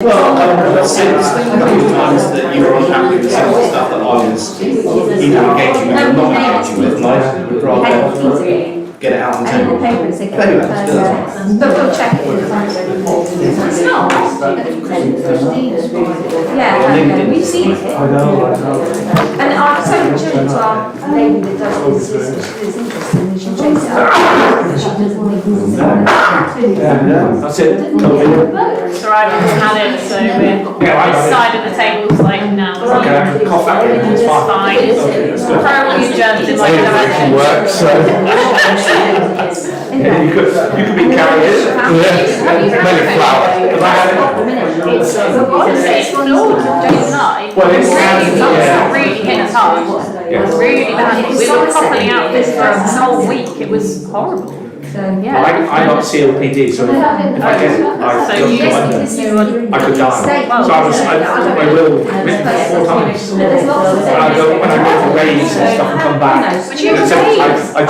Well, since a couple of times that you were unhappy with some of the stuff that I was either engaging with or not engaging with, and I would rather get it out on the table. Anyway, but we'll check it in advance. It's not. Yeah, we've seen it. And I've spoken to our lady that does this, it's interesting, we should chase it up. She doesn't make this. That's it. It's alright, we just had it, so we're this side of the table's like now. Okay, I can cough back in, it's It's fine. fine. Probably germs in my direction. Works, so You could be carriers. maybe flour. It's honestly, it's flawed, don't lie. Well, it's Really hit us hard. It was really bad. We were coughing out this for a whole week. It was horrible. So yeah. I got COPD, so if I get it, I could die. So I will written 4 times. When I go for raise and stuff and come back. But you can so see, I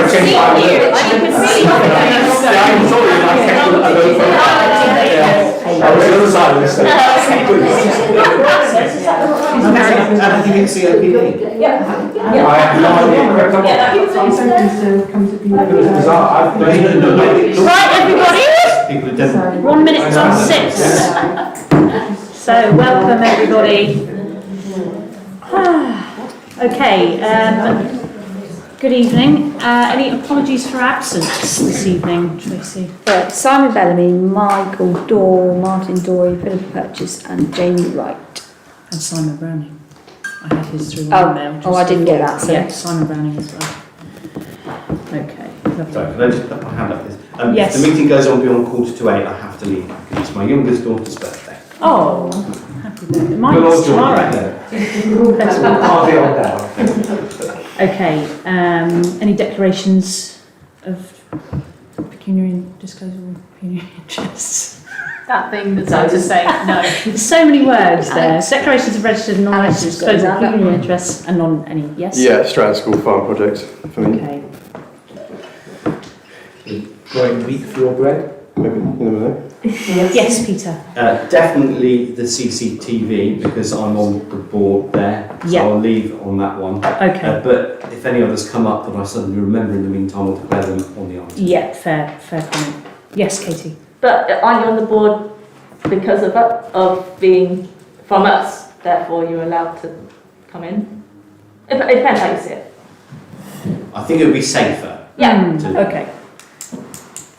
changed my you. word. Like you can see. Yeah, I told you, I kept it, I go for it. Yeah. I was the other side of this thing. And you can COPD. I have no idea. It was bizarre. Right, everybody. People who didn't. 1 minute past 6. So welcome everybody. Okay. Good evening. Any apologies for absence this evening, Tracy? Simon Bellamy, Michael Dorr, Martin Dory, Philip Purchase and Jamie Wright. And Simon Browning. I had his through Oh, email. oh, I didn't get that, so. Yeah, Simon Browning as well. Okay. Lovely. Sorry, can I just put my hand up this? Yes. If the meeting goes on beyond 7:45, I have to leave because it's my youngest daughter's birthday. Oh, happy birthday. Good Mine's Lord, tomorrow. Hardly on down. Okay, any declarations of pecuniary and disclosable pecuniary interests? That thing that's hard to say, no. There's so many words there. Declarations of registered and non-registered disclosable pecuniary interests and non any, yes? Yeah, Stratton School Farm project for me. Okay. Growing wheat for your bread? Maybe, you never know. Yes, Peter. Definitely the CCTV because I'm on the board there, so Yeah. I'll leave on that one. Okay. But if any others come up that I suddenly remember in the meantime, I'll declare them on the item. Yeah, fair comment. Yes, Katie. But are you on the board because of being from us, therefore you're allowed to come in? It depends how you see it. I think it would be safer. Yeah. Okay.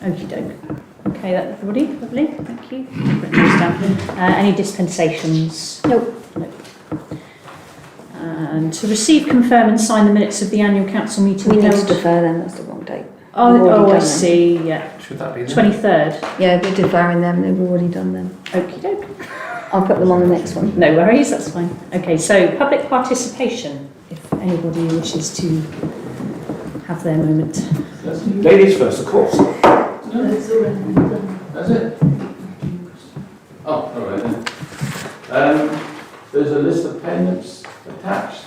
Okie doke. Okay, that everybody, lovely, thank you. Put those down. Any dispensations? Nope. And to receive, confirm and sign the minutes of the annual council meeting We need to held. defer them, that's the wrong date. Oh, We've already I done them. see, yeah. Should that be 23rd. Yeah, we're deferring them, they've already done them. Okie doke. I'll put them on the next one. No worries, that's fine. Okay, so public participation, if anybody wishes to have their moment. Ladies first, of course. That's it? Oh, all right then. There's a list of payments attached.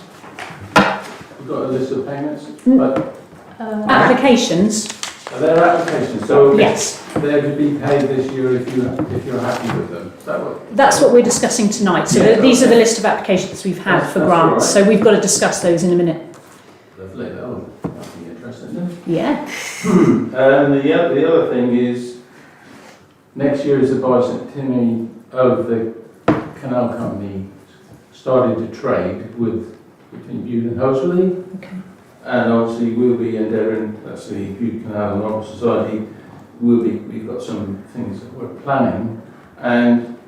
We've got a list of payments, but Applications? are there applications? So Yes. they're to be paid this year if you're happy with them. Is that what? That's what we're discussing tonight. So Yeah, these are okay. the list of applications we've had for That's grants. all right. So we've got to discuss those in a minute. Lovely. Oh, that'll be interesting. Then. Yeah. The other thing is, next year is the bicentenary of the canal company starting to trade between Bude and Hoseley. Okay. And obviously we'll be endeavouring, that's the Bude Canal and Royal Society, we've got some things that we're planning, and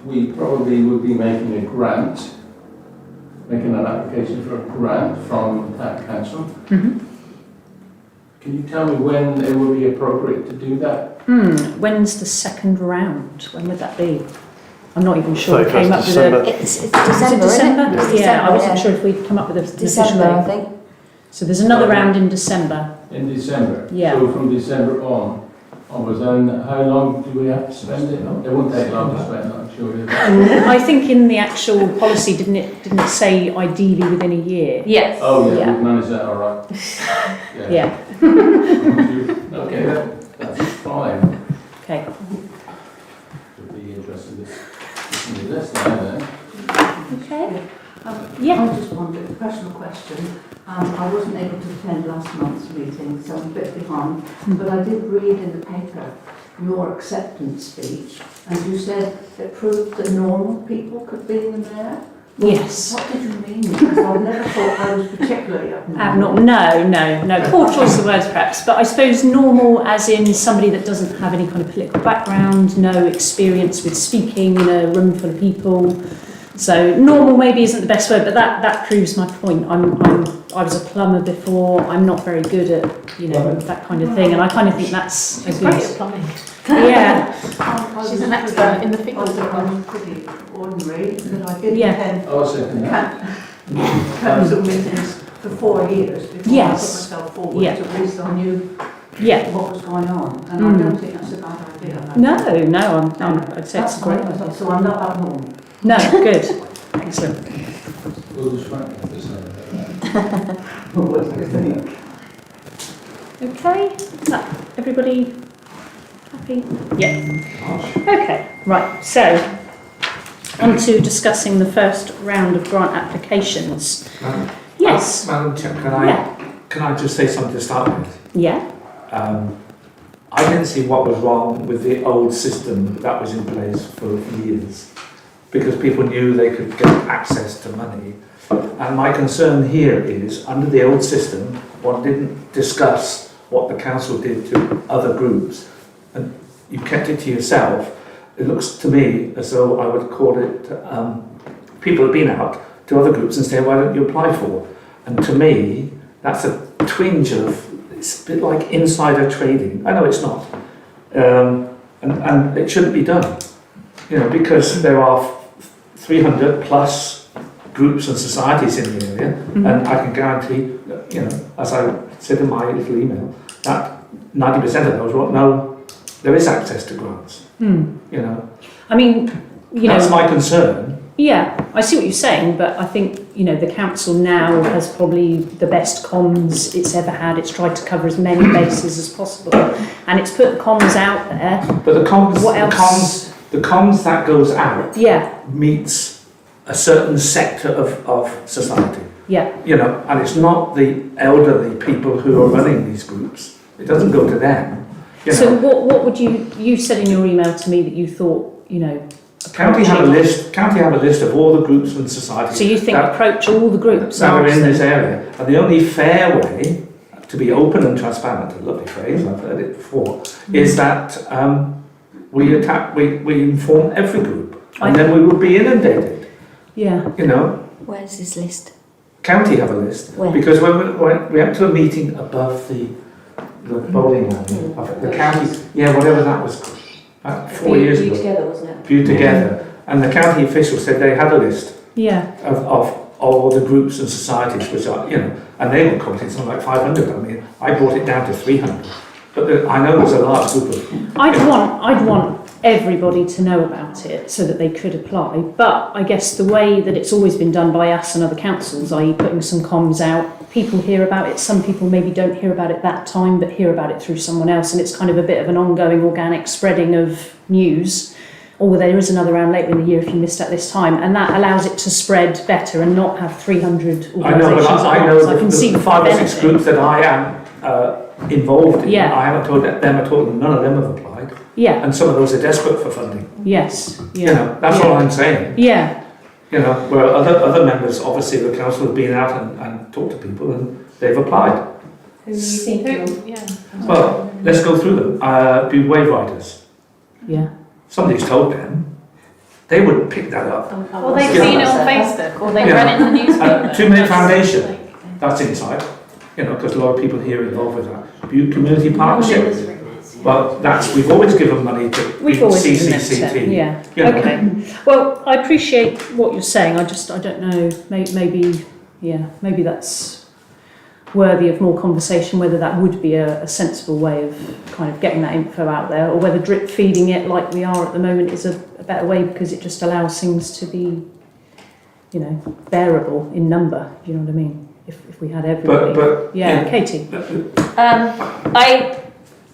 we probably will be making an application for a grant from the town council. Mm-hmm. Can you tell me when it would be appropriate to do that? When's the second round? When would that be? I'm not even sure. We 31st came up with December. a. It's Is it December, December? isn't it? It's Yeah, I December, wasn't yeah. sure if we'd come up with a official December, I date. think. So there's another round in December. In December? Yeah. So from December onwards, and how long do we have to spend it? It won't take long to spend, I'm sure. I think in the actual policy, didn't it say ideally within a year? Yes. Oh, yeah, Yeah. we've managed that all right. Yeah. Okay, that's fine. Okay. Should be be interested in listening to this now. Okay. I just wondered, a personal question. I wasn't able to attend last month's meeting, so I'm a bit behind. But I did read in the paper your acceptance speech, and you said it proved that normal people could be in the mayor. Yes. What did you mean? Because I've never thought I was particularly abnormal. No. Poor choice of words perhaps, but I suppose normal as in somebody that doesn't have any kind of political background, no experience with speaking in a room full of people. So normal maybe isn't the best word, but that proves my point. I was a plumber before. I'm not very good at that kind of thing, and I kind of think that's She's great at plumbing. Yeah. She's an expert in the field. I'm pretty ordinary, but I did Yeah. attend I'll second that. council meetings for 4 years before Yes. I put myself forward. Yeah. So at least I knew Yeah. what was going on, and I don't think that's a bad idea. No, I'd say it's That's great. fine. So I'm not abnormal. No, good. Excellent. We'll just write this down. What do you think? Okay, is that everybody happy? Yeah. Okay, right, so on to discussing the first round of grant applications. Yes. Madam Chair, Yeah. can I just say something to start with? Yeah. I didn't see what was wrong with the old system that was in place for years, because people knew they could get access to money. And my concern here is, under the old system, one didn't discuss what the council did to other groups, and you kept it to yourself. It looks to me as though I would call it, people have been out to other groups and say, why don't you apply for? And to me, that's a twinge of, it's a bit like insider trading. I know it's not. And it shouldn't be done. Because there are 300 plus groups and societies in the area, and I can guarantee, as I said in my little email, that 90% of those won't know there is access to grants. I mean, That's my concern. Yeah, I see what you're saying, but I think, the council now has probably the best comms it's ever had. It's tried to cover as many bases as possible, and it's put the comms out there. But the comms, What else? the comms that goes out Yeah, meets a certain sector of society. yeah, And it's not the elderly people who are running these groups. It doesn't go to them. So what would you said in your email to me that you thought, County have a list of all the groups and societies. So you think approach all the groups that are in and this area, and the only fair way to be open and transparent, a lovely phrase, I've heard it before, is that we inform every group, and then we will be inundated. Yeah. Where's this list? County have a list, Where? because when we went to a meeting above the bowling alley, I think the county, whatever that was called, 4 years ago. Together, wasn't it? Viewed together, and the county officials said they had a list Yeah. of all the groups and societies which are, and they were quoting something like 500. I mean, I brought it down to 300, but I know there's a large group of. I'd want everybody to know about it so that they could apply, but I guess the way that it's always been done by us and other councils, i.e. putting some comms out, people hear about it, some people maybe don't hear about it that time but hear about it through someone else, and it's kind of a bit of an ongoing organic spreading of news. Or there is another round later in the year if you missed out this time, and that allows it to spread better and not have 300 organisations. I know, but I know I can see the 5 or 6 benefit. groups that I am involved in. Yeah. I haven't told them at all, none of them have applied, Yeah, and some of those are desperate for funding. yes, yeah. That's all I'm saying. Yeah, Where other members, obviously, of the council have been out and talked to people and they've applied. Well, let's go through them. Bude Wave Riders. yeah. Somebody's told them. They would pick that up. Or they've seen it on Facebook, or they've Yeah. read it in the newspaper. 2 Minute Foundation, that's inside, because a lot of people here are involved with that. Bude Community Partnership, well, we've always given money to We've always given them to, CCCT. yeah. Okay. Well, I appreciate what you're saying. I don't know. Maybe that's worthy of more conversation. Whether that would be a sensible way of kind of getting that info out there, or whether drip feeding it like we are at the moment is a better way, because it just allows things to be, bearable in number. Do you know what I mean? If we had everybody. But yeah, Katie.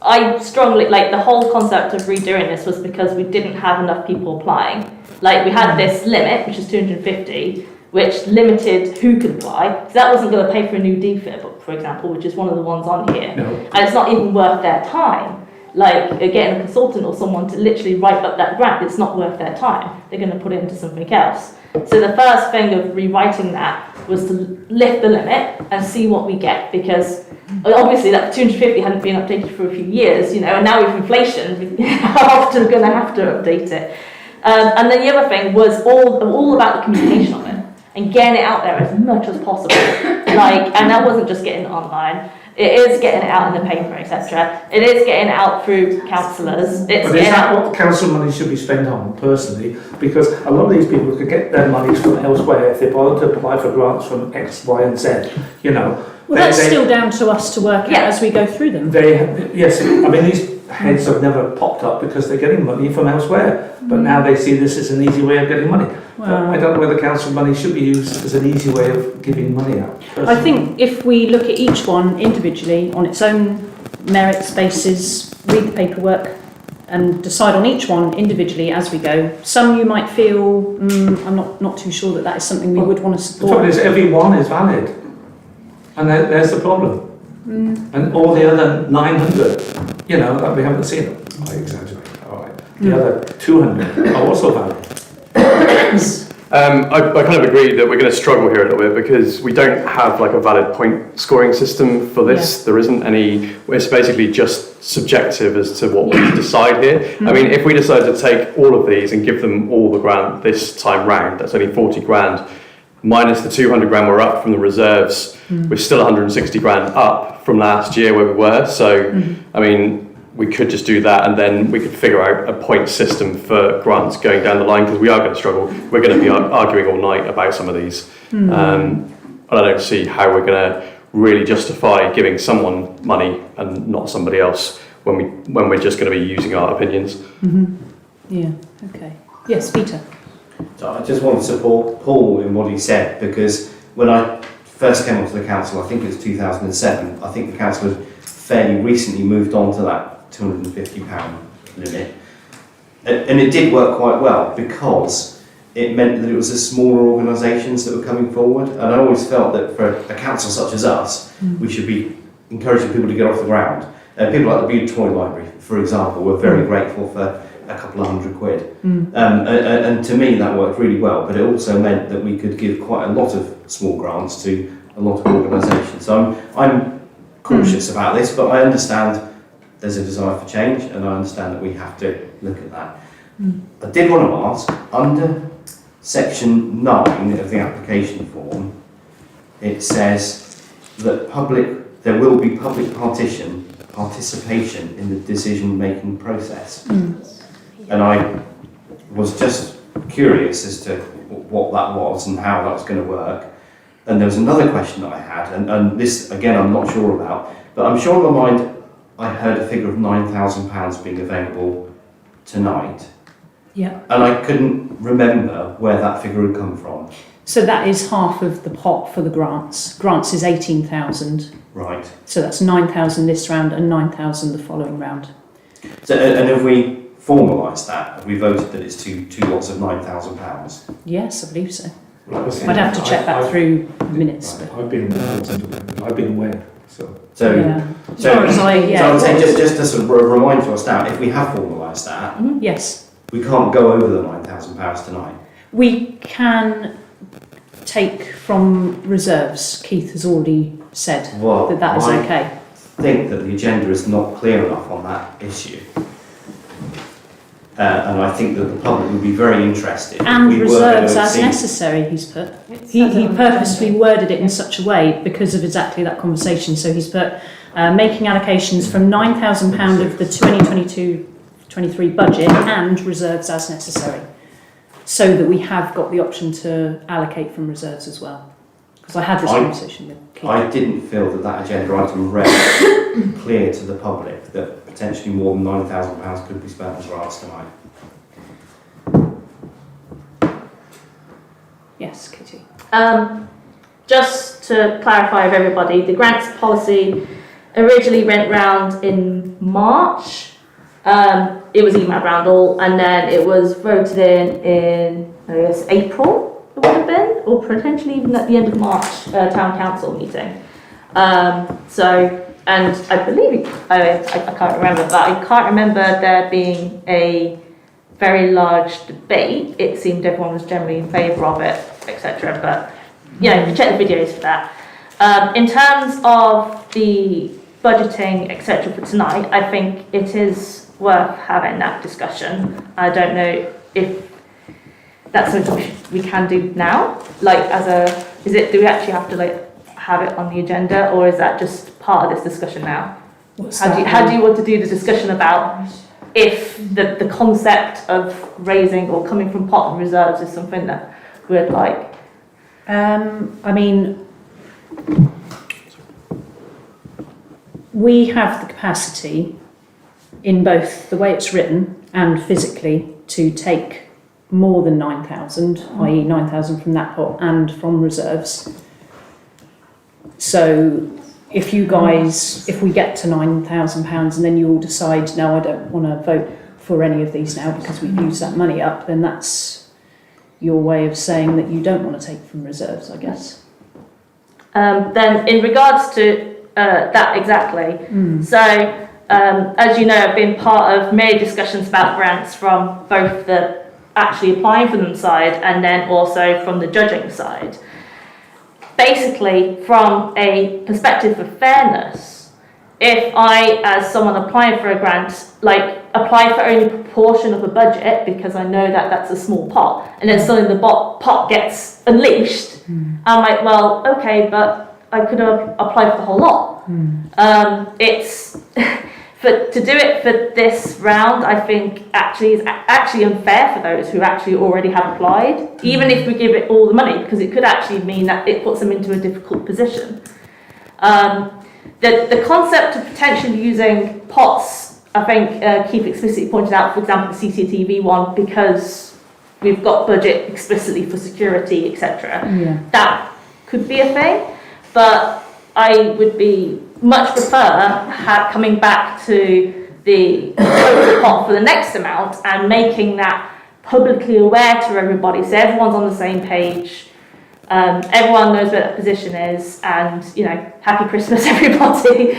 I strongly, like, the whole concept of redoing this was because we didn't have enough people applying. Like, we had this limit, which is 250, which limited who could apply. So that wasn't going to pay for a new DFIB, for example, which is one of the ones on here. No. And it's not even worth their time. Like, getting a consultant or someone to literally write up that grant, it's not worth their time. They're going to put it into something else. So the first thing of rewriting that was to lift the limit and see what we get, because obviously that 250 hadn't been updated for a few years, you know, and now with inflation, we're often going to have to update it. And then the other thing was all about the communication of it and getting it out there as much as possible. Like, and that wasn't just getting it online. It is getting it out in the paper, etc. It is getting it out through councillors. But is that what the council money should be spent on, personally? Because a lot of these people could get their monies from elsewhere if they bothered to apply for grants from X, Y and Z, you know. Well, that's still down to us to work out as we go through them. Yes, I mean, these heads have never popped up because they're getting money from elsewhere. But now they see this as an easy way of getting money. Well, I don't know whether council money should be used as an easy way of giving money out. Personally. I think if we look at each one individually on its own merits basis, read the paperwork and decide on each one individually as we go. Some you might feel, I'm not too sure that is something we would want to support. The trouble is every one is valid. And there's the problem. And all the other 900, you know, that we haven't seen them. I exaggerate. All right. The other 200 are also valid. I kind of agree that we're going to struggle here a little bit because we don't have like a valid point scoring system for this. There isn't any, it's basically just subjective as to what we decide here. I mean, if we decide to take all of these and give them all the grant this time round, that's only 40 grand. Minus the 200 grand we're up from the reserves, we're still 160 grand up from last year where we were. So, I mean, we could just do that and then we could figure out a point system for grants going down the line because we are going to struggle. We're going to be arguing all night about some of these. And I don't see how we're going to really justify giving someone money and not somebody else when we're just going to be using our opinions. Yeah, okay. Yes, Peter. So I just want to support Paul in what he said, because when I first came onto the council, I think it was 2007, I think the council had fairly recently moved on to that £250 limit. And it did work quite well because it meant that it was the smaller organisations that were coming forward. And I always felt that for a council such as us, we should be encouraging people to get off the ground. People like the Bude-Stratton Library, for example, were very grateful for a couple of £100. And to me that worked really well, but it also meant that we could give quite a lot of small grants to a lot of organisations. So I'm cautious about this, but I understand there's a desire for change and I understand that we have to look at that. I did want to ask, under section 9 of the application form, it says that there will be public participation in the decision-making process. And I was just curious as to what that was and how that was going to work. And there was another question that I had, and this, again, I'm not sure about, but I'm sure in my mind I heard a figure of £9,000 being available tonight. Yeah. And I couldn't remember where that figure had come from. So that is half of the pot for the grants. Grants is 18,000. Right. So that's 9,000 this round and 9,000 the following round. So, and have we formalised that? Have we voted that it's two lots of £9,000? Yes, I believe so. Right. I'd have to check that through minutes. But. I've been aware. So Yeah. So I'm saying just to sort of remind to us now, if we have formalised that, yes, we can't go over the £9,000 tonight. we can take from reserves. Keith has already said that is okay. I think that the agenda is not clear enough on that issue. And I think that the public would be very interested. And reserves as necessary, he's put. He purposely worded it in such a way because of exactly that conversation. So he's put making allocations from £9,000 of the 2022-23 budget and reserves as necessary. So that we have got the option to allocate from reserves as well. Because I had this conversation with Keith. I didn't feel that agenda item read clear to the public that potentially more than £9,000 could be spent on grants tonight. Yes, Kitty. Just to clarify with everybody, the grants policy originally went round in March. It was emailed round all, and then it was voted in I guess April it would have been, or potentially even at the end of March town council meeting. And I believe I can't remember, but I can't remember there being a very large debate. It seemed everyone was generally in favour of it, etc. But you know, check the videos for that. In terms of the budgeting, etc. for tonight, I think it is worth having that discussion. I don't know if that's something we can do now. Like, do we actually have to have it on the agenda, or is that just part of this discussion now? How do you want to do the discussion about if the concept of raising or coming from pot and reserves is something that we'd like? I mean, we have the capacity in both the way it's written and physically to take more than 9,000, i.e. 9,000 from that pot and from reserves. So if we get to £9,000 and then you all decide, no, I don't want to vote for any of these now because we've used that money up, then that's your way of saying that you don't want to take from reserves, I guess. Then in regards to that exactly, so as you know, I've been part of many discussions about grants from both the actually applying for them side and then also from the judging side. Basically, from a perspective of fairness, if I, as someone applying for a grant, apply for only a proportion of a budget because I know that that's a small pot, and then suddenly the pot gets unleashed, I'm like, well, okay, but I could have applied for the whole lot. It's to do it for this round, I think is actually unfair for those who actually already have applied, even if we give it all the money, because it could actually mean that it puts them into a difficult position. The concept of potentially using pots, I think Keith explicitly pointed out, for example, the CCTV one, because we've got budget explicitly for security, etc. That could be a thing, but I would be much prefer coming back to the total pot for the next amount and making that publicly aware to everybody, so everyone's on the same page, everyone knows where that position is, and happy Christmas everybody.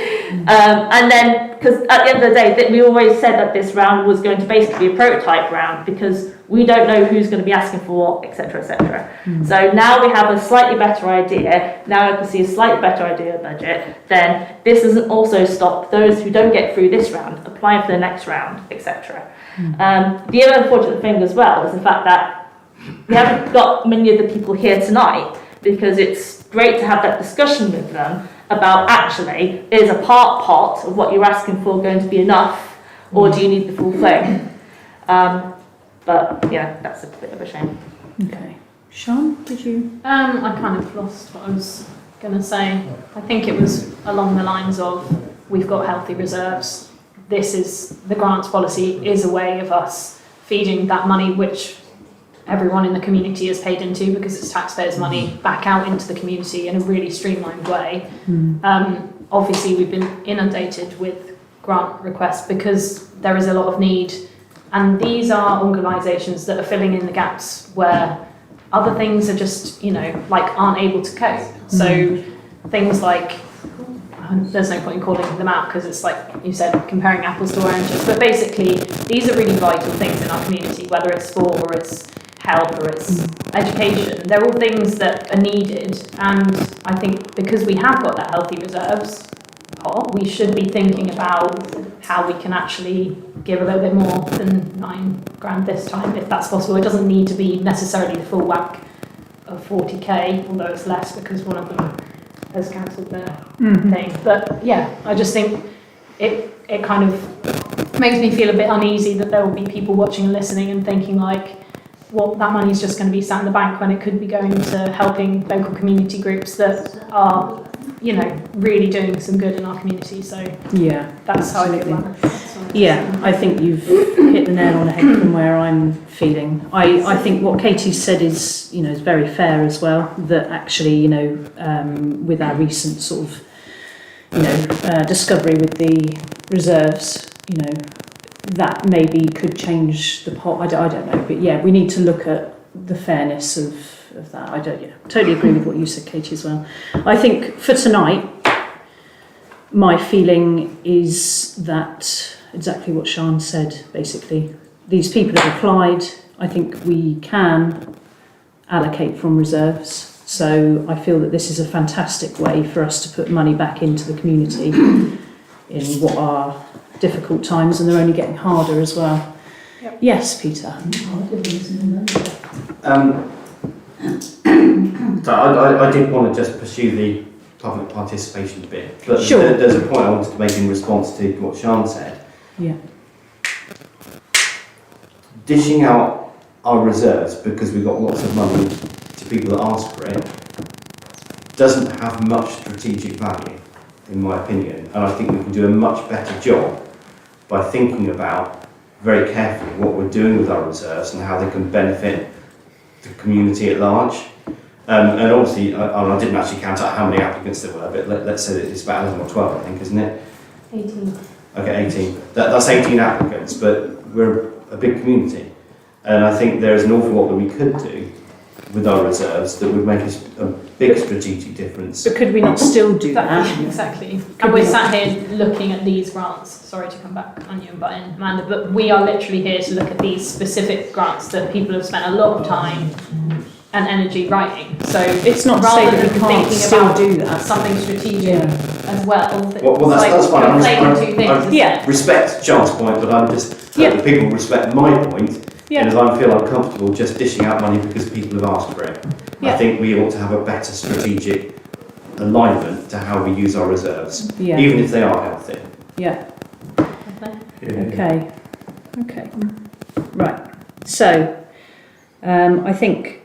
And then, because at the end of the day, we always said that this round was going to basically be a prototype round because we don't know who's going to be asking for what, etc., etc. So now we have a slightly better idea. Now I can see a slightly better idea of budget. Then this doesn't also stop those who don't get through this round applying for the next round, etc. The other unfortunate thing as well is the fact that we haven't got many of the people here tonight, because it's great to have that discussion with them about actually, is a pot of what you're asking for going to be enough, or do you need the full thing? But yeah, that's a bit of a shame. Okay. Sean, did you? I kind of lost what I was going to say. I think it was along the lines of, we've got healthy reserves. The grants policy is a way of us feeding that money, which everyone in the community has paid into because it's taxpayers' money, back out into the community in a really streamlined way. Obviously, we've been inundated with grant requests because there is a lot of need, and these are organisations that are filling in the gaps where other things are just, aren't able to cope. So things like, there's no point in calling them out because it's like you said, comparing apples to oranges, but basically these are really vital things in our community, whether it's sport or it's health or it's education. They're all things that are needed, and I think because we have got that healthy reserves pot, we should be thinking about how we can actually give a little bit more than £9,000 this time, if that's possible. It doesn't need to be necessarily the full whack of 40k, although it's less because one of them has cancelled their thing. But yeah, I just think it kind of makes me feel a bit uneasy that there will be people watching and listening and thinking like, well, that money is just going to be sat in the bank when it could be going to helping local community groups that are, really doing some good in our community. So yeah, that's how I feel about it. Yeah, I think you've hit the nail on the head from where I'm feeling. I think what Katie said is, is very fair as well, that actually, with our recent sort of discovery with the reserves, that maybe could change the pot. I don't know, but yeah, we need to look at the fairness of that. Totally agree with what you said, Katie, as well. I think for tonight, my feeling is that exactly what Sian said, basically. These people have applied. I think we can allocate from reserves. So I feel that this is a fantastic way for us to put money back into the community in what are difficult times, and they're only getting harder as well. Yep. Yes, Peter. So I did want to just pursue the public participation bit, but sure. There's a point I wanted to make in response to what Sian said. Yeah. Dishing out our reserves because we've got lots of money to people that ask for it doesn't have much strategic value, in my opinion, and I think we can do a much better job by thinking about very carefully what we're doing with our reserves and how they can benefit the community at large. And obviously, I didn't actually count out how many applicants there were, but let's say that it's about 11 or 12, I think, isn't it? 18. Okay, 18. That's 18 applicants, but we're a big community. And I think there's an awful lot that we could do with our reserves that would make us a big strategic difference. But could we not still do that? Exactly. And we're sat here looking at these grants. Sorry to come back on you and butt in, Amanda, but we are literally here to look at these specific grants that people have spent a lot of time and energy writing. So it's not to say that we can't still do that. Something strategic as well. Well, that's fine. I respect John's point, but I'm just hoping people respect my point. Yeah. And as I feel uncomfortable just dishing out money because people have asked for it. Yeah. I think we ought to have a better strategic alignment to how we use our reserves, even if they are healthy. Yeah. Okay. Right. So, I think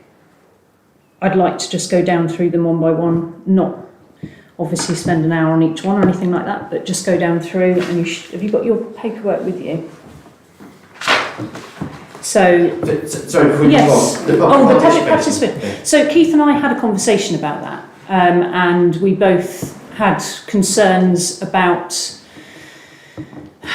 I'd like to just go down through them one by one, not obviously spend an hour on each one or anything like that, but just go down through. And have you got your paperwork with you? So, sorry, before you move on, the public participant. So Keith and I had a conversation about that, and we both had concerns about,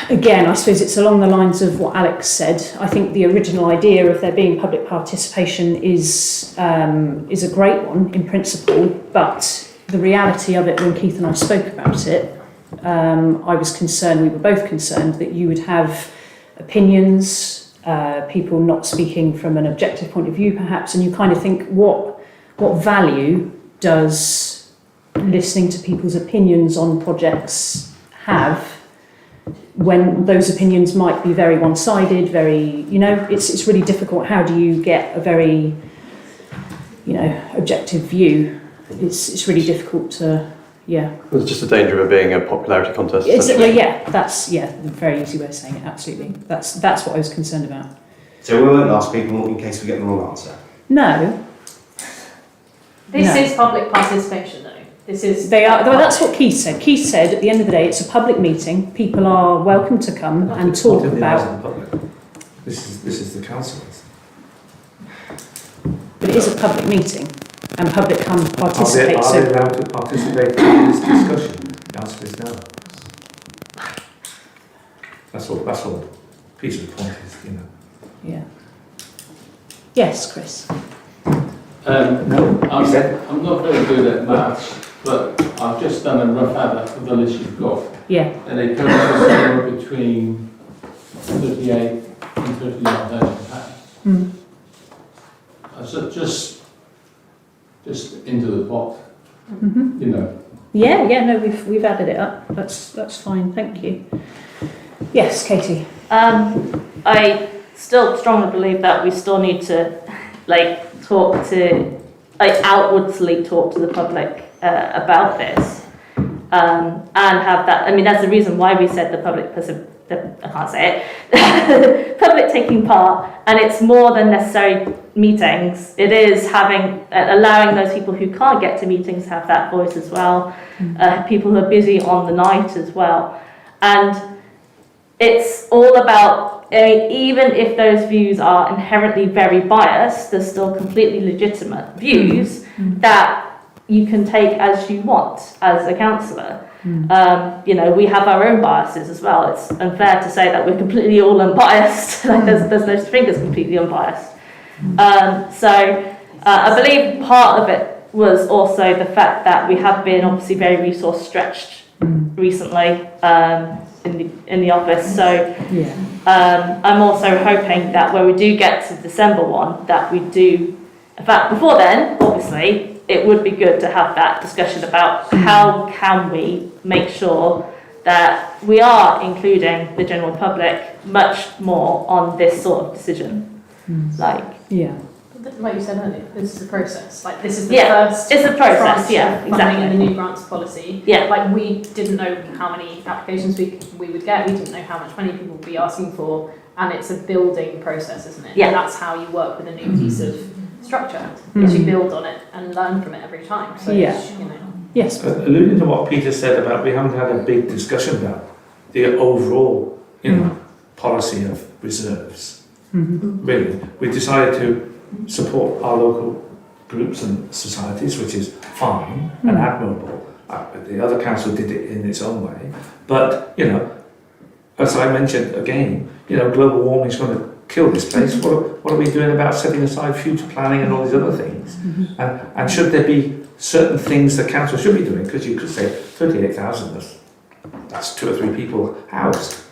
again, I suppose it's along the lines of what Alex said. I think the original idea of there being public participation is a great one in principle, but the reality of it, when Keith and I spoke about it, I was concerned, we were both concerned, that you would have opinions, people not speaking from an objective point of view perhaps, and you kind of think what value does listening to people's opinions on projects have when those opinions might be very one-sided, very, it's really difficult. How do you get a very, objective view? It's really difficult to, There's just a danger of it being a popularity contest. That's the very easy way of saying it, absolutely. That's what I was concerned about. So we won't ask people in case we get the wrong answer? No. This is public participation though. That's what Keith said. Keith said at the end of the day it's a public meeting. People are welcome to come and talk about. This is the council. But it is a public meeting and public can participate. Are they allowed to participate in this discussion? The answer is no. That's all. Peter's point is, Yeah. Yes, Chris. No, I'm not very good at maths, but I've just done a rough add up of the list you've got. Yeah. And it comes to somewhere between 38 and 39,000 pounds. So just into the pot, Yeah, no, we've added it up. That's fine, thank you. Yes, Katie. I still strongly believe that we still need to outwardly talk to the public about this, and have that. I mean, that's the reason why we said the public public taking part, and it's more than necessary meetings. It is allowing those people who can't get to meetings have that voice as well. People who are busy on the night as well, and it's all about. Even if those views are inherently very biased, they're still completely legitimate views that you can take as you want as a councillor. You know, we have our own biases as well. It's unfair to say that we're completely all unbiased. Like there's no such thing as completely unbiased. I believe part of it was also the fact that we have been obviously very resource stretched recently in the office. So I'm also hoping that when we do get to December 1, that we do, in fact, before then, obviously, it would be good to have that discussion about how can we make sure that we are including the general public much more on this sort of decision. Like you said earlier, this is a process. Like this is the first. It's a process. tranche Yeah, of exactly. funding in the new grants policy. Yeah. Like we didn't know how many applications we would get. We didn't know how much money people would be asking for, and it's a building process, isn't it? Yeah. And that's how you work with a new piece of structure. Is you build on it and learn from it every time. So you know. Yes. Alluding to what Peter said about we haven't had a big discussion about the overall, policy of reserves. Really, we decided to support our local groups and societies, which is fine and admirable. The other council did it in its own way, but as I mentioned again, global warming is going to kill this place. What are we doing about setting aside future planning and all these other things? And should there be certain things the council should be doing? Because you could say 38,000, that's 2 or 3 people housed,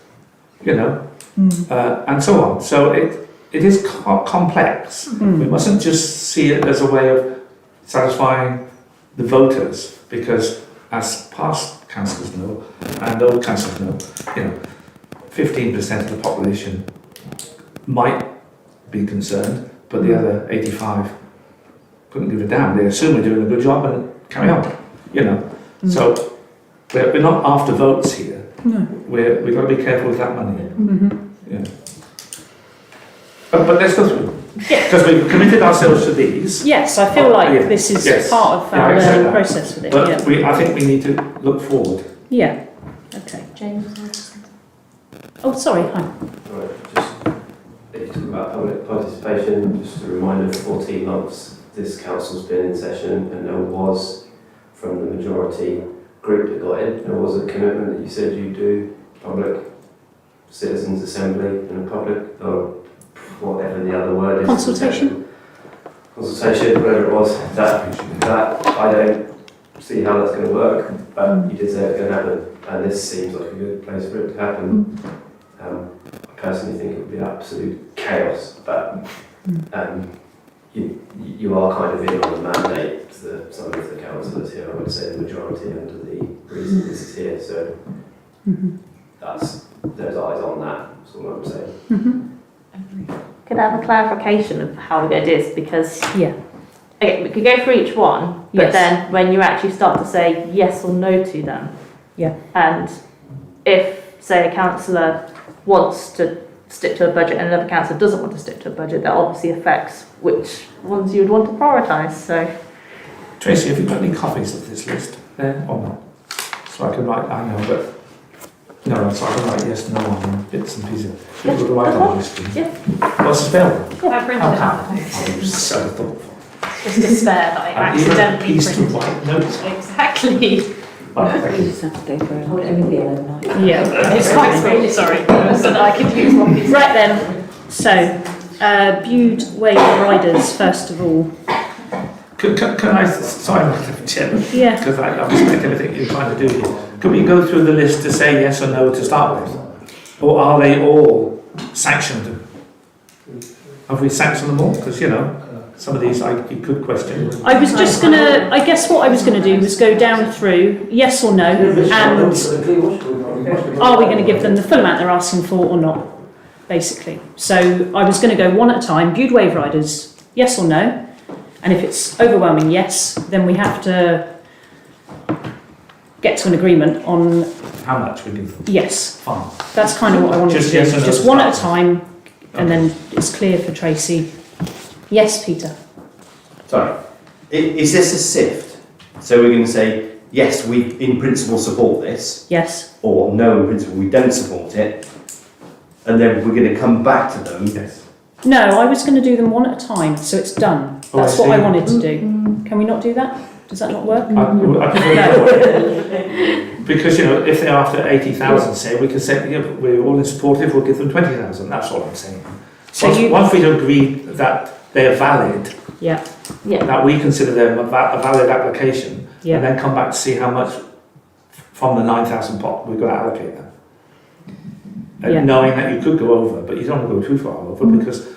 and so on. So it is complex. We mustn't just see it as a way of satisfying the voters, because as past councillors know, and old councillors know, 15% of the population might be concerned, but the other 85 couldn't give a damn. They assume we're doing a good job and carry on, So we're not after votes here. No. We've got to be careful with that money. But let's go through. Because we've committed ourselves to these. Yes, I feel like this is part of our learning process with it. But I think we need to look forward. Yeah. Okay. James. Oh, sorry. Hi. Right, just if you talk about public participation, just a reminder, for 14 months this council's been in session, and there was, from the majority group that got in, there was a commitment that you said you'd do public citizens assembly in a public, or whatever the other word is. Consultation, whatever it was. That I don't see how that's going to work, but you did say it's going to happen, and this seems like a good place for it to happen. I personally think it would be absolute chaos, but you are kind of in on the mandate to some of the councillors here. I would say the majority under the reason this is here, so there's eyes on that. That's all I'm saying. Could I have a clarification of how we're going to do this? Because yeah, we could go through each one, but then when you actually start to say yes or no to them, and if, say, a councillor wants to stick to a budget and another councillor doesn't want to stick to a budget, that obviously affects which ones you would want to prioritise. So, Tracy, have you got any copies of this list there or not? So I can write, I know, but so I can write yes, no on bits and pieces. People would write on this thing. What's the spell? I printed it out. I'm so thoughtful. Just despair that I accidentally piece to printed write notes. Exactly. Hold it over here overnight. yeah. It's quite small, sorry, so that I could use one piece. Right then. So, Bude Way Riders first of all. Can I, sorry, Madam Chairman, Yeah. because I respect everything you're trying to do here. Can we go through the list to say yes or no to start with? Or are they all sanctioned? Have we sanctioned them all? Because, some of these you could question. I was just gonna. I guess what I was gonna do was go down through yes or no, and are we going to give them the full amount they're asking for or not, basically. So I was going to go one at a time. Bude Wave Riders, yes or no, and if it's overwhelming yes, then we have to get to an agreement on how much we give them. Yes, fine. That's kind of what I wanted Just to do. yes or no Just one at a time, and then it's clear for Tracy. Yes, Peter. Sorry. Is this a sift? So we're going to say, yes, we in principle support this. Yes. Or no, in principle we don't support it. And then we're going to come back to them. Yes. No, I was going to do them one at a time, so it's done. That's what I wanted to do. Can we not do that? Does that not work? I prefer that way. Because, if they're after 80,000, say, we can say, yeah, we're all in supportive, we'll give them 20,000. That's what I'm saying. So Once we agree that they're valid, Yeah. that we consider them a valid application, Yeah. and then come back to see how much from the 9,000 pot we're going to allocate them. And Yeah. knowing that you could go over, but you don't want to go too far over because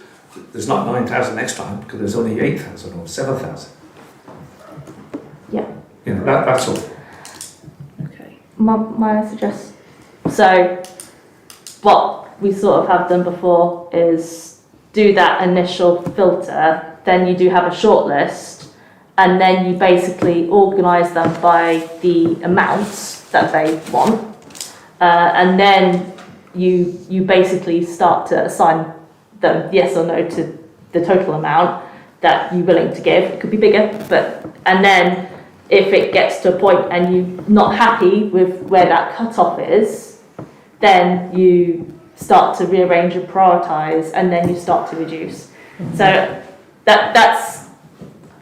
there's not 9,000 next time because there's only 8,000 or 7,000. Yeah. That's all. Okay. My suggestion. So, what we sort of have done before is do that initial filter, then you do have a short list, and then you basically organise them by the amounts that they want, and then you basically start to assign them yes or no to the total amount that you're willing to give. It could be bigger, and then if it gets to a point and you're not happy with where that cutoff is, then you start to rearrange and prioritise, and then you start to reduce. So that's,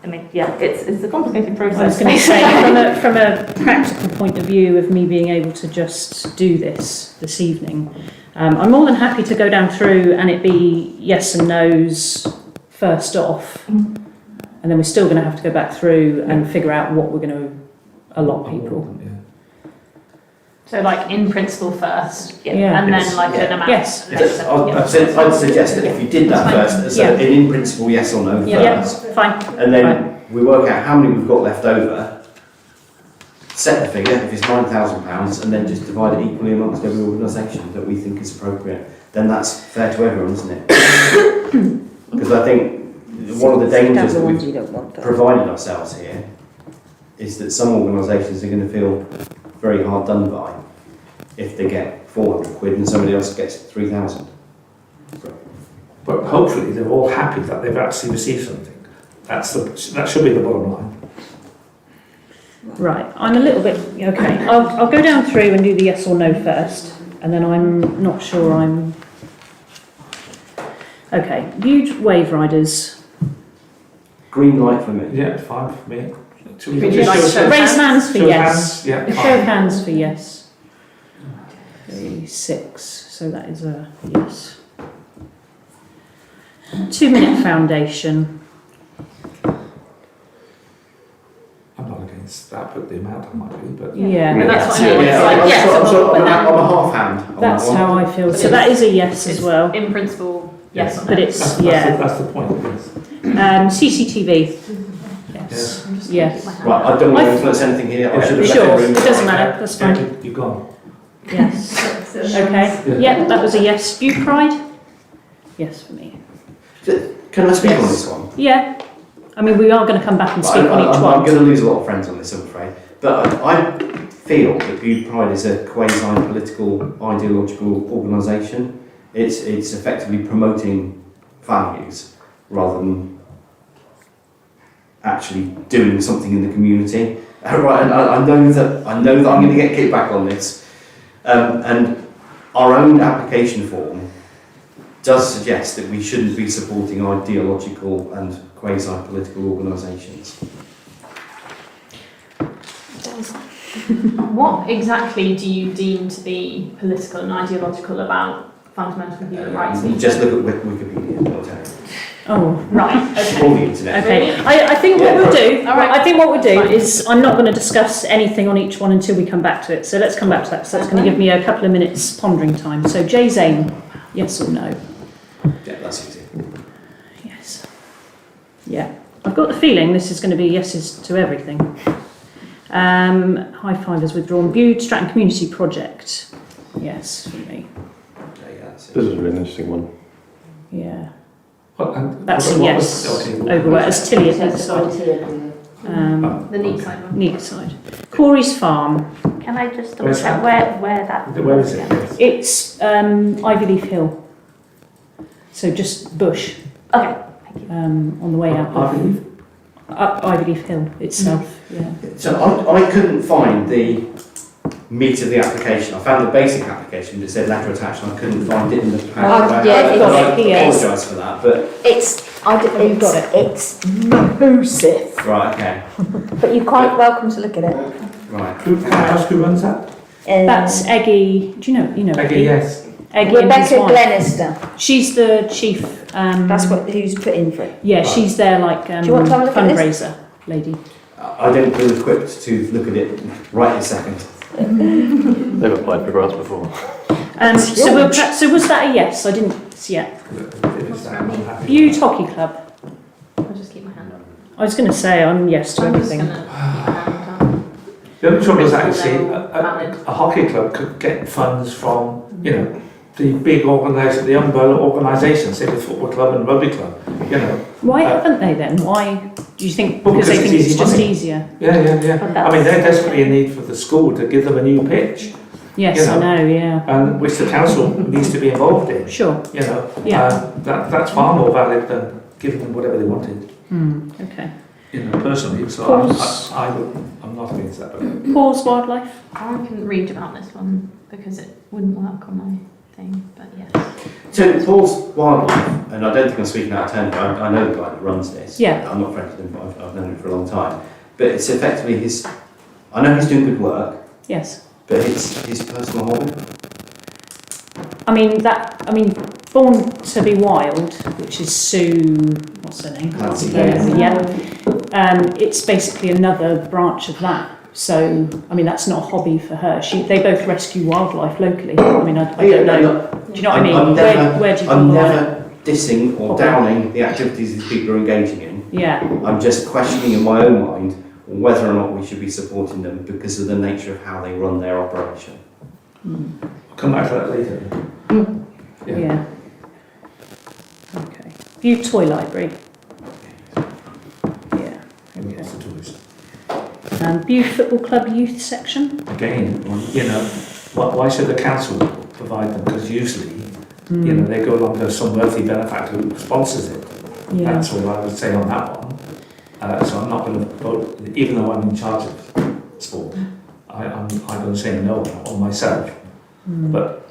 it's a complicated process. I was going to say, from a practical point of view of me being able to just do this evening, I'm more than happy to go down through and it be yes and no's first off, and then we're still going to have to go back through and figure out what we're going to allot people. So like in principle first, Yeah. and then like an amount. Yes. I'd suggest that if you did that first, so an in principle yes or no first, Fine. and then we work out how many we've got left over, set the figure, if it's £9,000, and then just divide it equally amongst every organisation that we think is appropriate. Then that's fair to everyone, isn't it? Because I think one of the dangers that we've provided ourselves here is that some organisations are going to feel very hard done by if they get 400 quid and somebody else gets 3,000. But hopefully they're all happy that they've actually received something. That should be the bottom line. Right, I'm a little bit, okay, I'll go down through and do the yes or no first, and then I'm not sure I'm... Okay, viewed wave riders. Green light for me. Yeah, fine for me. Would you like to Raise hands for show yes. hands, yeah, A show of hands for yes. 3, 6, so that is a yes. 2 Minute Foundation. I'm not against that, but the amount I might be, but... Yeah. But that's what I mean. Yeah, It's like, I'm yes, sort but of- then I'm a half hand on That's that one. how I feel, so that is a yes as well. in principle, yes or no. But it's, That's yeah. the point, yes. CCTV. Yes. Yes. Right, I don't want to influence anything here. I should have Sure, left it doesn't matter, that's fine. Yeah, you've gone. Yes. Okay. Yeah, that was a yes. View Pride? Yes for me. Can I speak on this one? Yeah. I mean, we are going to come back and speak on each I'm one. going to lose a lot of friends on this, I'm afraid. But I feel that Bude Pride is a quasi-political, ideological organisation. It's effectively promoting values rather than actually doing something in the community. Right, and I know that I'm going to get kickback on this. And our own application form does suggest that we shouldn't be supporting ideological and quasi-political organisations. What exactly do you deem to be political and ideological about fundamental human rights? Just look at Wikipedia, I'll tell you. Oh, Right, okay. Or the internet. okay. I think what we'll do, All right. I think what we'll do Fine. is I'm not going to discuss anything on each one until we come back to it. So let's come back to that. So that's going to give me a couple of minutes pondering time. So Jay Zane, yes or no? Yeah, that's easy. Yes. Yeah. I've got the feeling this is going to be yeses to everything. High Five is withdrawn. Bude-Stratton Community Project. Yes, for me. Yeah, that's it. This is a really interesting one. Yeah. That's That's a yes. Over where it's Tilly at the other side. The neat side one. Neat side. Corey's Farm. Can I just double Where's check that? where that Where is it? again? It's Ivy Leaf Hill. So just bush Okay, thank you. on the way out. Up Ivy Leaf Hill itself. Yeah. So I couldn't find the meat of the application. I found the basic application that said letter attached and I couldn't find it in the pack. Yeah, I got it here. apologise for that, but It's You've got it. It's massive, Right, okay. but you're quite welcome to look at it. Right. Can I ask who runs that? That's Eggy. Do you know? Eggy, yes. Eggy and his Rebecca wife. Glenister. She's the chief. That's who's put in for it. Yeah, she's their like Do you want to have a look at this? fundraiser lady. I don't feel equipped to look at it right this second. They've applied for grants before. So was that a yes? I didn't see it. Bude Hockey Club. I'll just keep my hand up. I was going to say I'm yes to I'm just everything. going to keep my hand up. The only trouble is actually a hockey club could get funds from, you know, the big organisation, the umbrella organisations, say the football club and rugby club, you know. Why haven't they then? Why do you think? Well, Because they because think it's it's easy just money. easier. Yeah. I mean, they're desperately in need for the school to give them a new pitch, Yes, You know. I know. Yeah. and which the council needs to be involved in. Sure. You know, Yeah. that's far more valid than giving them whatever they wanted. Okay. You know, personally, so Pause. I'm not against that. But Pause wildlife. I can read about this one because it wouldn't work on my thing, but yes. So Paul's Wildlife, and I don't think I'm speaking out of turn, but I know the guy that runs this. Yeah. I'm not friends with him, but I've known him for a long time. But it's effectively his, I know he's doing good work, Yes. but it's his personal hobby. I mean Born to be Wild, which is Sue. What's her name? Clancy. Yeah. It's basically another branch of that. So, I mean, that's not a hobby for her. They both rescue wildlife locally. I mean, I don't know. Do you know what I mean? I'm never, where do you draw I'm the line? never dissing or downing the activities these people are engaging in. Yeah. I'm just questioning in my own mind whether or not we should be supporting them because of the nature of how they run their operation. I'll come back to that later. Yeah. Okay. View Toy Library. Yeah. Maybe that's the tourist. View Football Club Youth Section. Again, you know, why should the council provide them? Because usually, you know, they go along to some wealthy benefactor who sponsors it. Yeah. That's all I would say on that one. So I'm not going to vote, even though I'm in charge of sport. I'm going to say no on myself. But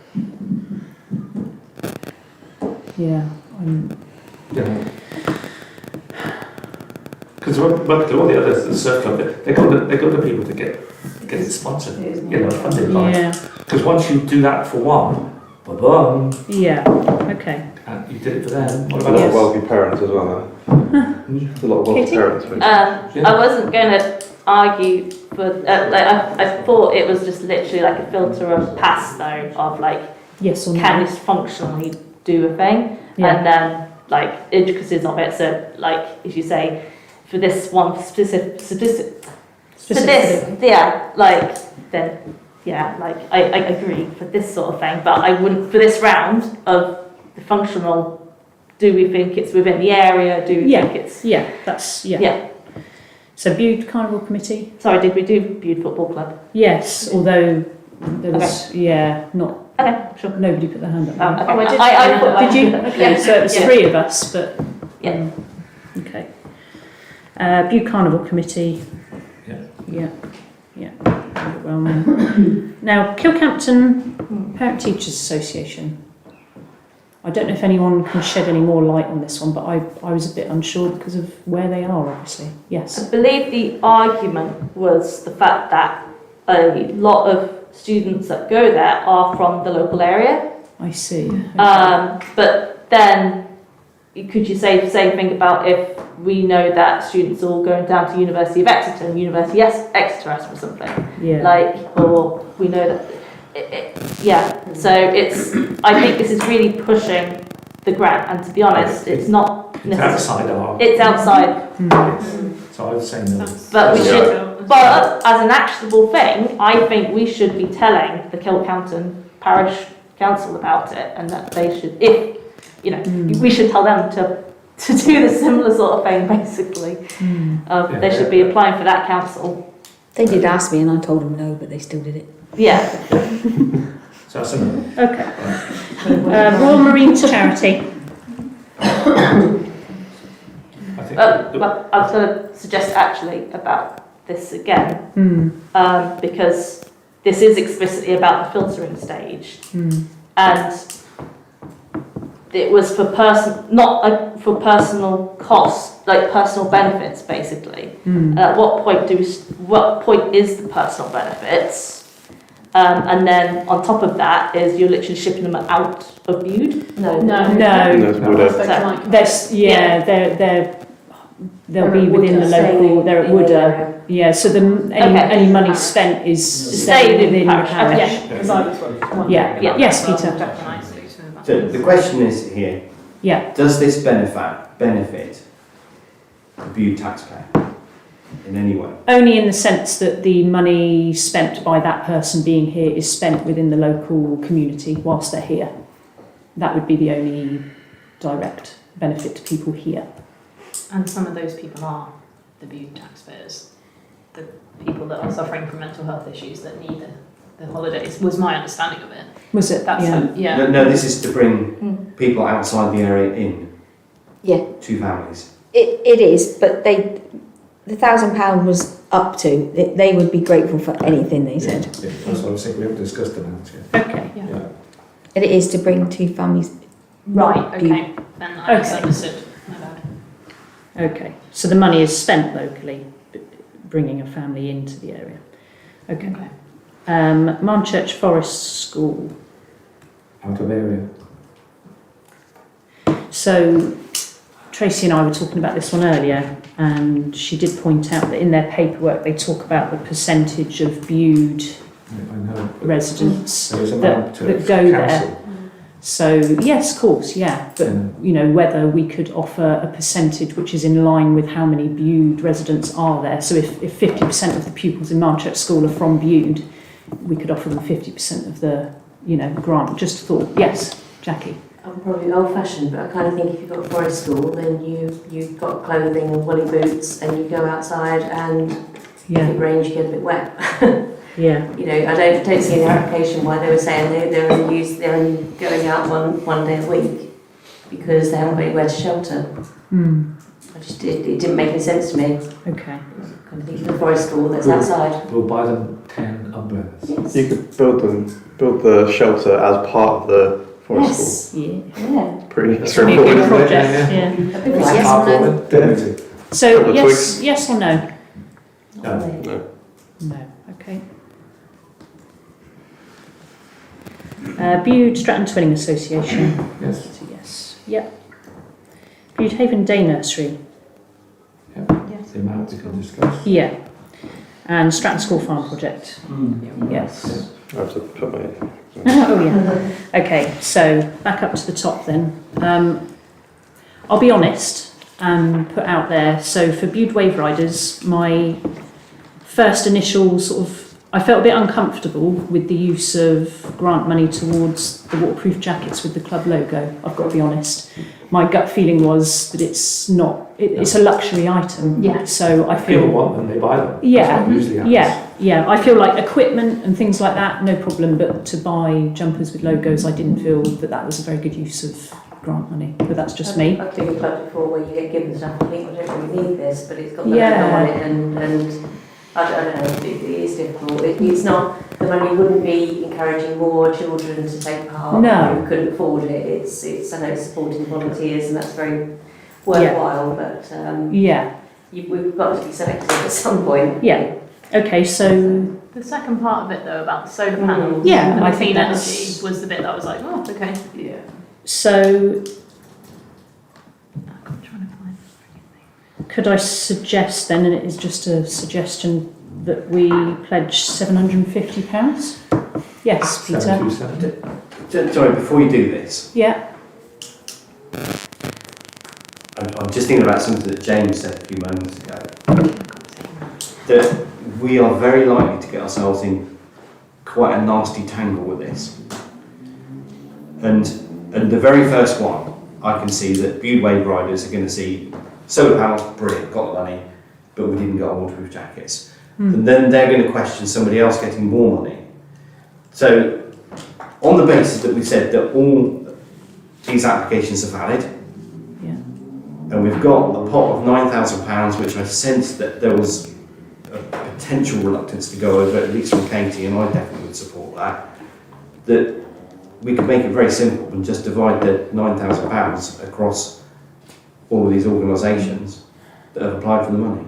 Yeah. you know, because all the others, the surf club, they go to people to get it sponsored, you know, funded by. Yeah. Because once you do that for one, ba-bum, Yeah. Okay. and you did it for them. What A about lot of us? wealthy parents as well, There's a lot of wealthy Katie? parents. I think. I wasn't going to argue, but I thought it was just literally like a filter of pass though, of like, Yes or no? can this functionally do a thing? Yeah. And then like intricacies of it. So like if you say for this one specific for this, yeah, like then yeah, like I agree for this sort of thing, but I wouldn't for this round of the functional. Do we think it's within the area? Do we think it's Yeah. That's yeah? So Bude Carnival Committee. Sorry, did we do Bude Football Club? Yes. Although there was not. Okay, sure. Nobody put their hand up. Okay. Oh, I did. I thought Did you? Okay, so it was Yeah. three of us, but Yeah. Okay. Bude Carnival Committee. Yeah. Yeah. Overwhelming. Now, Kilcampton Parent Teachers Association. I don't know if anyone can shed any more light on this one, but I was a bit unsure because of where they are, obviously. Yes. I believe the argument was the fact that a lot of students that go there are from the local area. I see. But then, could you say the same thing about if we know that students are all going down to University of Exeter and University Exeter or something? Yeah. Like, or we know that, yeah. So I think this is really pushing the grant, and to be honest, it's not It's outside our. It's outside. So I would say no. But we should. But as an actionable thing, I think we should be telling the Kilcampton Parish Council about it, and that they should, if you know, we should tell them to do the similar sort of thing, basically. They should be applying for that council. They did ask me and I told them no, but they still did it. Yeah. So that's a no. Okay. Royal Marines Charity. I think. But I was going to suggest actually about this again, because this is explicitly about the filtering stage, and it was for not for personal costs, like personal benefits, basically. At what point is the personal benefits? And then on top of that is you're literally shipping them out of Bude? No. They'll be within the local. They're at Bude. Yeah. So any money spent is staying within the parish. Yeah, because I was wondering. Yeah. Yes, Peter. So the question is here, Yeah. does this benefit the Bude taxpayer in any way? Only in the sense that the money spent by that person being here is spent within the local community whilst they're here. That would be the only direct benefit to people here. And some of those people are the Bude taxpayers, the people that are suffering from mental health issues that need the holidays, was my understanding of it. Was it? That's Yeah. No, this is to bring people outside the area in. Yeah. 2 families. It is, but the £1,000 was up to. They would be grateful for anything they said. Yeah, that's what I was thinking, we haven't discussed the amount yet. Okay. Yeah. And it is to bring 2 families. Right, not okay. Then I Okay. misunderstood. My bad. Okay. So the money is spent locally, bringing a family into the area. Okay. Marnchurch Forest School. Out of area. So Tracy and I were talking about this one earlier, and she did point out that in their paperwork they talk about the percentage of Bude I know. residents There is a that amount to go there. council. So yes, of course, yeah. But you know, whether we could offer a percentage which is in line with how many Bude residents are there. So if 50% of the pupils in Marnchurch School are from Bude, we could offer them 50% of the grant. Just thought, yes, Jackie. I'm probably old-fashioned, but I kind of think if you've got forest school, then you've got clothing and woolly boots, and you go outside, and if it rains, you get a bit wet. Yeah. You know, I don't see in their application why they were saying they're only going out one day a week because they haven't got anywhere to shelter. It didn't make any sense to me. Okay. Kind of think of the forest school that's outside. We'll buy them 10 umbrellas. Yes. You could build the shelter as part of the forest school. Yeah. Pretty It's going to be a straightforward. good project. Yeah. A bit like yes or no? So Couple of twigs. yes or no? No. No. Okay. Bude-Stratton Twinning Association. Yes. So yes. Yep. Bude Haven Day Nursery. Yes. The amount we can discuss. Yeah. And Stratton School Farm Project. Yes. I have to put my... Oh yeah. Okay, so back up to the top then. I'll be honest and put out there. So for Bude Wave Riders, my first initial I felt a bit uncomfortable with the use of grant money towards the waterproof jackets with the club logo. I've got to be honest. My gut feeling was that it's not. It's a luxury item. Yeah. So I feel. People want them, they buy them. Yeah. That's what usually happens. Yeah. I feel like equipment and things like that, no problem. But to buy jumpers with logos, I didn't feel that was a very good use of grant money. But that's just me. I've been in clubs before where you get given stuff and think, I don't really need this, but it's got the logo on it, and I don't know, it is difficult. It's not, the money wouldn't be encouraging more children to take part who couldn't afford it. I know it's supporting volunteers and that's very worthwhile, but we've got to be selective at some point. Yeah. Okay, so The second part of it, though, about the solar panels Yeah, and I the think clean that's- energy was the bit that I was like, oh, okay. Yeah. so I'm trying to find. could I suggest then, and it is just a suggestion, that we pledge £750? Yes, Peter. 727. Sorry, before you do this, Yeah. I'm just thinking about something that James said a few moments ago. That we are very likely to get ourselves in quite a nasty tangle with this. And the very first one, I can see that Bude Wave Riders are going to see solar panels, brilliant, got the money, but we didn't get our waterproof jackets. And then they're going to question somebody else getting more money. So, on the basis that we said that all these applications are valid, and we've got a pot of £9,000, which I sensed that there was a potential reluctance to go over, at least from Katie, and I definitely would support that. That we could make it very simple and just divide the £9,000 across all of these organisations that have applied for the money.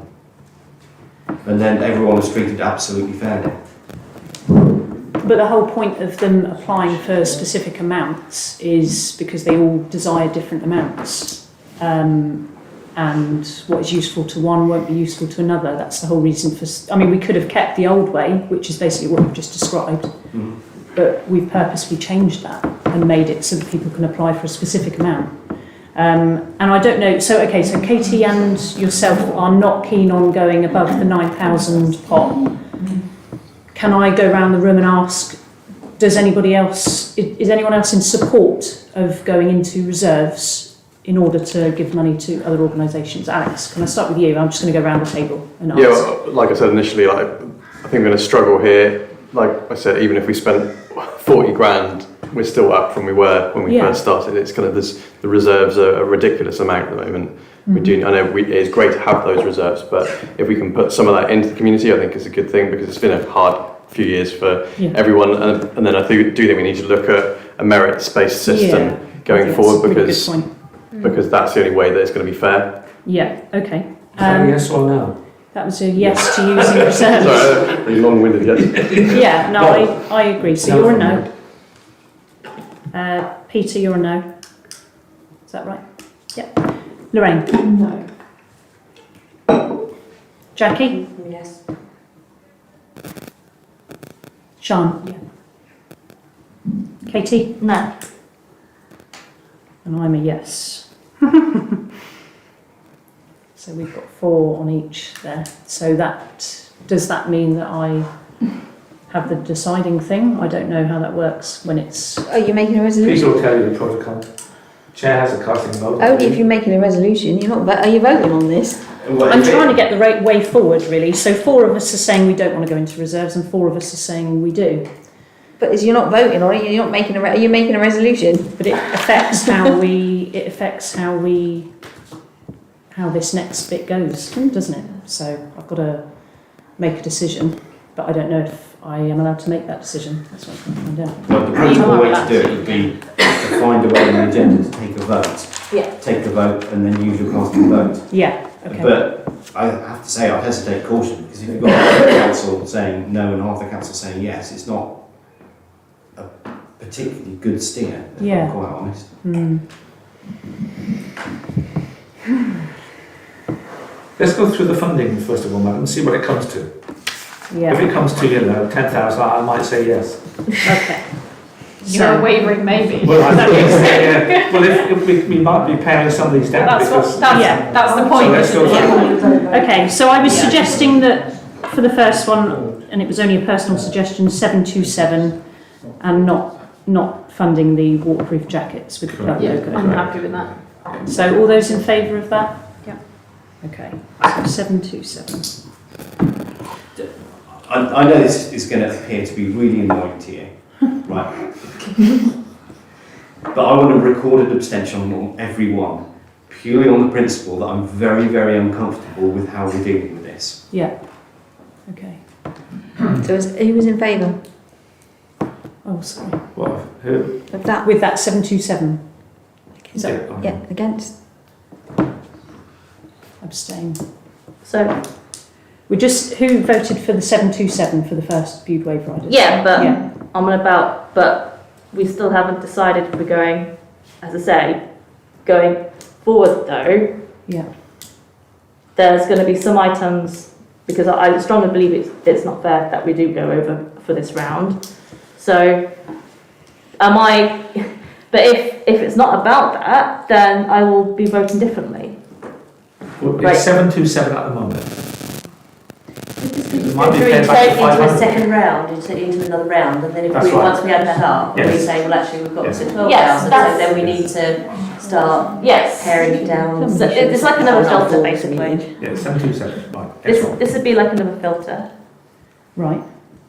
And then everyone is treated absolutely fairly. But the whole point of them applying for specific amounts is because they all desire different amounts. And what is useful to one won't be useful to another. That's the whole reason for... I mean, we could have kept the old way, which is basically what we've just described, but we've purposely changed that and made it so that people can apply for a specific amount. And I don't know... So Katie and yourself are not keen on going above the 9,000 pot. Can I go around the room and ask, does anybody else... Is anyone else in support of going into reserves in order to give money to other organisations? Alex, can I start with you? I'm just going to go around the table and ask. Yeah, well, like I said initially, I think we're going to struggle here. Like I said, even if we spent 40 grand, we're still up from we were when we first started. It's kind of this, the reserves are a ridiculous amount at the moment. We do. I know it is great to have those reserves, but if we can put some of that into the community, I think it's a good thing, because it's been a hard few years for everyone. And then I do think we need to look at a merits-based system going forward, because that's the only way that it's going to be fair. Yeah, okay. Yes or no? That was a yes to using reserves. Sorry, pretty long-winded, yes. Yeah, no, I agree. So you're a no. Peter, you're a no. Is that right? Yeah. Lorraine? No. Jackie? Yes. Sean? Yeah. Katie? No. And I'm a yes. So we've got 4 on each there. So does that mean that I have the deciding thing? I don't know how that works when it's... Are you making a resolution? Please all tell you the protocol. Chair has a casting vote. Only if you're making a resolution. You're not. Are you voting on this? I'm trying to get the right way forward, really. So 4 of us are saying we don't want to go into reserves, and 4 of us are saying we do. But as you're not voting on it, you're not making are you making a resolution? But it affects how we. It affects how this next bit goes, doesn't it? So I've got to make a decision, but I don't know if I am allowed to make that decision. That's what I'm trying to find out. Well, the practical way to do it would be to find a way in the agenda to take a vote. Yeah. Take the vote and then use your casting vote. Yeah. Okay. But I have to say, I hesitate caution, because if you've got half the council saying no and half the council saying yes, it's not a particularly good steer, if I'm quite honest. Let's go through the funding first of all, madam, and see what it comes to. Yeah. If it comes to 10,000, I might say yes. Okay. You're wavering maybe. Well, well, if we might be paring some of these down. That's the point. So let's go through. Okay, so I was suggesting that for the first one, and it was only a personal suggestion, 727, and not funding the waterproof jackets with the club logo. I'm happy with that. So all those in favour of that? Yeah. Okay, so 727. I know this is going to appear to be really annoying to you, right? But I want to record an abstention on every one, purely on the principle that I'm very, very uncomfortable with how we're dealing with this. Yeah. Okay. So who was in favour Oh, sorry. What? Who? of that? With that 727. Is that Yeah, against. abstain? So, We just who voted for the 727 for the first Bude Wave Riders? yeah, but Yeah. but we still haven't decided if we're going, as I say, going forward though. Yeah. There's going to be some items, because I strongly believe it's not fair that we do go over for this round. So, but if it's not about that, then I will be voting differently. Well, Right. it's 727 at the moment. It might be Through paid back to into a 500. second round, into another round, and then if That's we, right. once we add that up, we Yes. say, well, actually, we've got Yes. to 12 Yes, rounds, so that's- then we need to start Yes. paring it down. So it's like another filter, basically. Yeah, 727. Right. This Excellent. this would be like another filter, Right.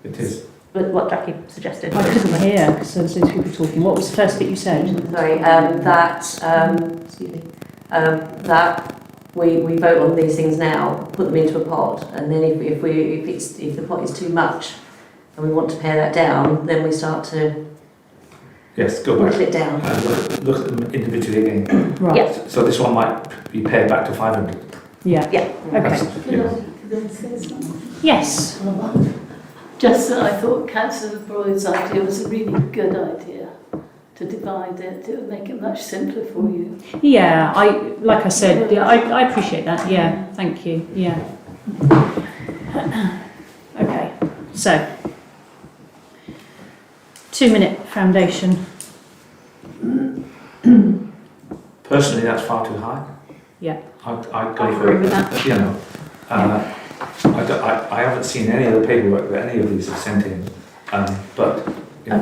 It is. with what Jackie suggested. I couldn't hear because there was those people talking. What was the first bit you said? Sorry, that we vote on these things now, put them into a pot, and then if the pot is too much and we want to pare that down, then we start to Yes, go back. whittle it down. And look at them individually again. Right. Yeah. So this one might be pared back to 500. Yeah. Yeah. Okay. That's, you know, Yes. Just that I thought Councillor Broyd's idea was a really good idea to divide it. It would make it much simpler for you. Yeah, like I said, yeah, I appreciate that. Yeah, thank you. Yeah. Okay, so 2-minute foundation. personally, that's far too high. Yeah. I'd go I for agree it. with that. You know, I haven't seen any of the paperwork that any of these have sent in, but you know,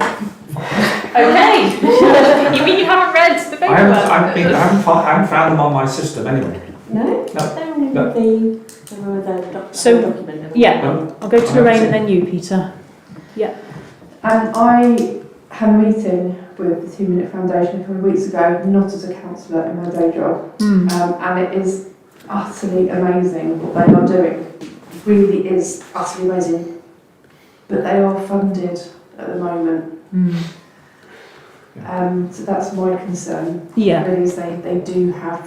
Okay. You mean you haven't read the paperwork? I haven't found them on my system anyway. No? No. They were the So, document. yeah, No. I'll go to Lorraine and then you, Peter. I had a meeting with the 2-Minute Foundation a couple of weeks ago, not as a councillor in my day job, and it is utterly amazing what they are doing. It really is utterly amazing. But they are funded at the moment. So that's my concern. Yeah. Really is they do have